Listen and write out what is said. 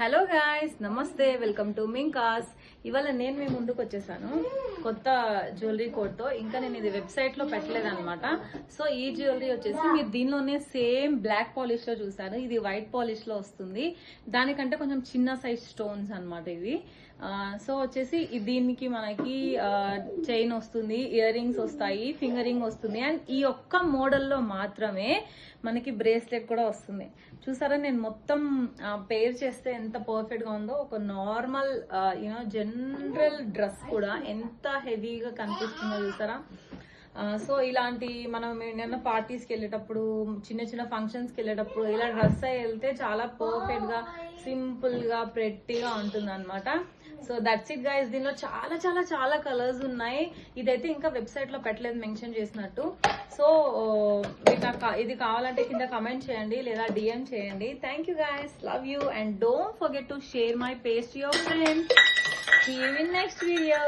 Hello guys, నమస్తే, welcome to మింకాస్. ఇవాళ నేను మీ ముందుకు వచ్చేసాను కొత్త జ్యువెలరీ కోడ్తో. ఇంకా నేను ఇది వెబ్సైట్ లో పెట్టలేదు అనమాట. సో ఈ జ్యువెలరీ వచ్చేసి మీరు దీనిలోనే సేమ్ బ్లాక్ పాలిష్ లో చూసారు, ఇది వైట్ పాలిష్ లో వస్తుంది. దానికంటే కొంచెం చిన్న సైజ్ స్టోన్స్ అనమాట ఇవి. సో వచ్చేసి దీనికి మనకి చైన్ వస్తుంది, ఇయర్ రింగ్స్ వస్తాయి, ఫింగర్ రింగ్ వస్తుంది, అండ్ ఈ ఒక్క మోడల్లో మాత్రమే మనకి బ్రేస్లెట్ కూడా వస్తుంది. చూసారా, నేను మొత్తం పేర్ చేస్తే ఎంత పర్ఫెక్ట్ గా ఉందో. ఒక నార్మల్ జనరల్ డ్రెస్ కూడా ఎంత హెవీగా కనిపిస్తుందో చూసారా. సో ఇలాంటి మనం ఏమైనా పార్టీస్కి వెళ్ళేటప్పుడు, చిన్న చిన్న ఫంక్షన్స్కి వెళ్ళేటప్పుడు ఇలా డ్రెస్ అయి వెళ్తే చాలా పర్ఫెక్ట్ గా, సింపుల్ గా, ప్రెట్టీగా ఉంటుంది అనమాట. So that's it guys. దీనిలో చాలా చాలా చాలా కలర్స్ ఉన్నాయి. ఇదైతే ఇంకా వెబ్సైట్ లో పెట్టలేదు మెన్షన్ చేసినట్టు. సో ఇది కావాలంటే కింద కమెంట్ చేయండి లేదా డిఎం చేయండి. Thank you guys, love you, and don't forget to share my page to your friends. See you in next video.